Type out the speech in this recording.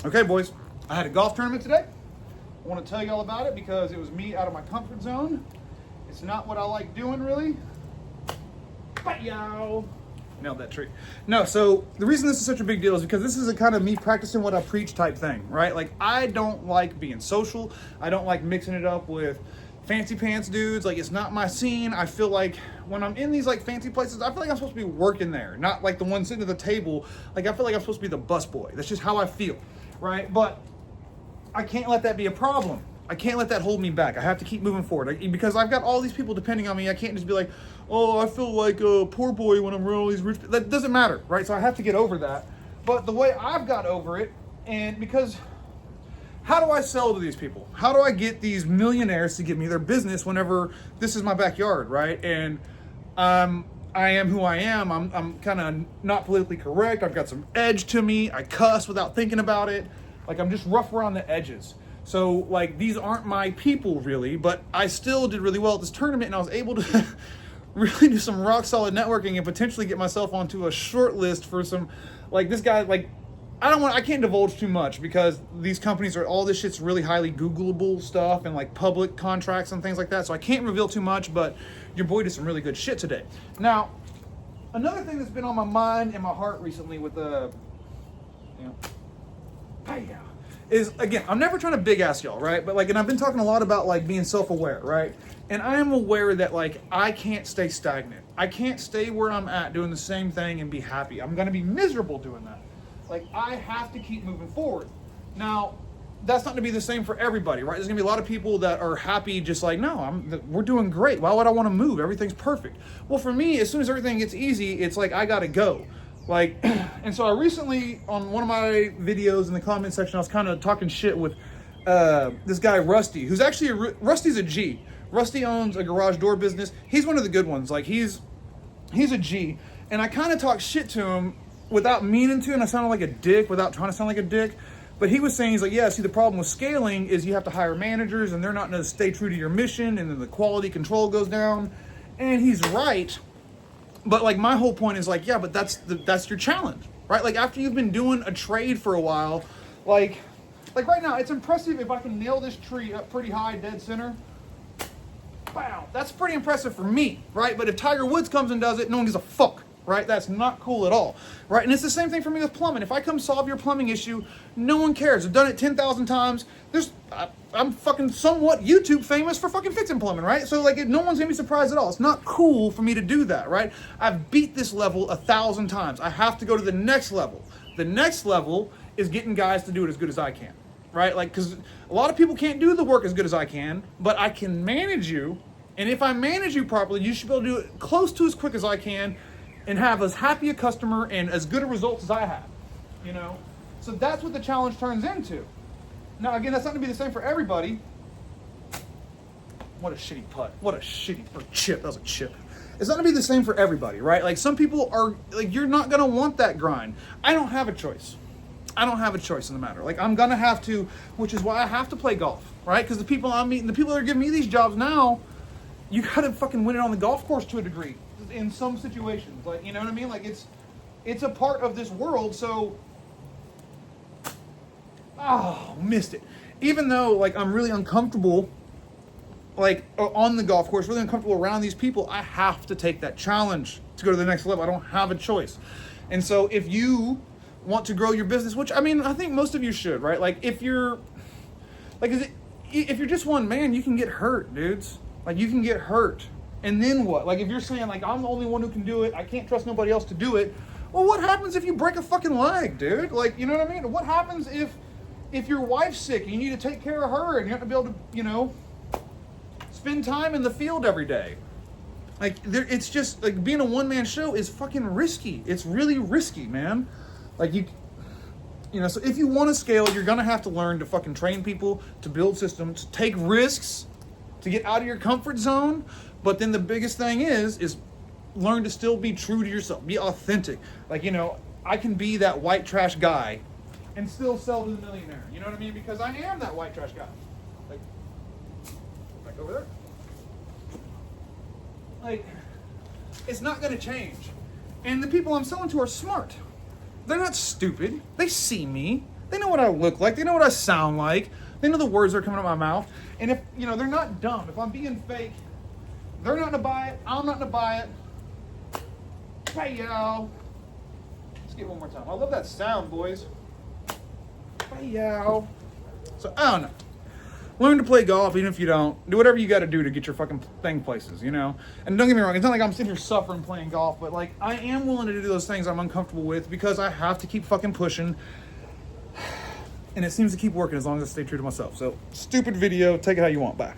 Okay, boys, I had a golf tournament today. I want to tell you all about it because it was me out of my comfort zone. It's not what I like doing, really. But yo, nailed that tree. No, so the reason this is such a big deal is because this is a kind of me practicing what I preach type thing, right? Like, I don't like being social. I don't like mixing it up with fancy pants dudes. Like, it's not my scene. I feel like when I'm in these like fancy places, I feel like I'm supposed to be working there, not like the one sitting at the table. Like, I feel like I'm supposed to be the busboy. That's just how I feel, right? But I can't let that be a problem. I can't let that hold me back. I have to keep moving forward because I've got all these people depending on me. I can't just be like, oh, I feel like a poor boy when I'm around all these rich people. That doesn't matter, right? So I have to get over that. But the way I've got over it, and because how do I sell to these people? How do I get these millionaires to give me their business whenever this is my backyard, right? And I am who I am. I'm kind of not politically correct. I've got some edge to me. I cuss without thinking about it. Like, I'm just rough around the edges. So, like, these aren't my people, really, but I still did really well at this tournament, and I was able to really do some rock-solid networking and potentially get myself onto a short list for some, like, this guy, like, I can't divulge too much because these companies all this shit's really highly Googleable stuff and, like, public contracts and things like that, so I can't reveal too much, but your boy did some really good shit today. Now, another thing that's been on my mind and my heart recently with is, again, I'm never trying to big ass y'all, right? But like, and I've been talking a lot about like being self-aware, right? And I am aware that like I can't stay stagnant. I can't stay where I'm at doing the same thing and be happy. I'm gonna be miserable doing that. Like, I have to keep moving forward. Now, that's not gonna be the same for everybody, right? There's gonna be a lot of people that are happy just like, no, we're doing great. Why would I want to move? Everything's perfect. Well, for me, as soon as everything gets easy, it's like I gotta go. Like, and so I recently, on one of my videos in the comment section, I was kind of talking shit with this guy, Rusty, who's actually, Rusty's a G. Rusty owns a garage door business. He's one of the good ones. Like, he's a G. And I kind of talked shit to him without meaning to, and I sounded like a dick without trying to sound like a dick. But he was saying, he's like, yeah, see, the problem with scaling is you have to hire managers, and they're not going to stay true to your mission, and then the quality control goes down. And he's right. But like, my whole point is like, yeah, but that's your challenge, right? Like, after you've been doing a trade for a while, like right now, it's impressive if I can nail this tree up pretty high, dead center. Wow, that's pretty impressive for me, right? But if Tiger Woods comes and does it, no one gives a fuck, right? That's not cool at all, right? And it's the same thing for me with plumbing. If I come solve your plumbing issue, no one cares. I've done it 10,000 times. I'm fucking somewhat YouTube famous for fucking fixing plumbing, right? So like, no one's gonna be surprised at all. It's not cool for me to do that, right? I've beat this level 1,000 times. I have to go to the next level. The next level is getting guys to do it as good as I can, right? Like, because a lot of people can't do the work as good as I can, but I can manage you. And if I manage you properly, you should be able to do it close to as quick as I can and have as happy a customer and as good a results as I have, you know? So that's what the challenge turns into. Now, again, that's not going to be the same for everybody. What a shitty putt. What a shitty, or chip. That was a chip. It's not going to be the same for everybody, right? Like, some people are, like, you're not going to want that grind. I don't have a choice. I don't have a choice in the matter. Like, I'm going to have to, which is why I have to play golf, right? Because the people I'm meeting, the people that are giving me these jobs now, you got to fucking win it on the golf course to a degree in some situations. Like, you know what I mean? Like, it's a part of this world, so... Oh, missed it. Even though, like, I'm really uncomfortable, like, on the golf course, really uncomfortable around these people, I have to take that challenge to go to the next level. I don't have a choice. And so if you want to grow your business, which, I mean, I think most of you should, right? Like, if you're just one man, you can get hurt, dudes. Like, you can get hurt. And then what? Like, if you're saying, like, I'm the only one who can do it, I can't trust nobody else to do it, well, what happens if you break a fucking leg, dude? Like, you know what I mean? What happens if your wife's sick and you need to take care of her and you have to be able to, you know, spend time in the field every day? Like, it's just, like, being a one-man show is fucking risky. It's really risky, man. Like, you know, so if you want to scale, you're going to have to learn to fucking train people, to build systems, to take risks, to get out of your comfort zone. But then the biggest thing is learn to still be true to yourself. Be authentic. Like, you know, I can be that white trash guy and still sell to the millionaire. You know what I mean? Because I am that white trash guy. Like over there. Like, it's not going to change. And the people I'm selling to are smart. They're not stupid. They see me. They know what I look like. They know what I sound like. They know the words that are coming out of my mouth. And if, you know, they're not dumb. If I'm being fake, they're not gonna buy it. I'm not gonna buy it. Hey, yo. Let's get it one more time. I love that sound, boys. Hey, yo. So, I don't know. Learn to play golf, even if you don't. Do whatever you got to do to get your fucking thing places, you know? And don't get me wrong, it's not like I'm sitting here suffering playing golf, but, like, I am willing to do those things I'm uncomfortable with because I have to keep fucking pushing. And it seems to keep working as long as I stay true to myself. So, stupid video. Take it how you want. Bye.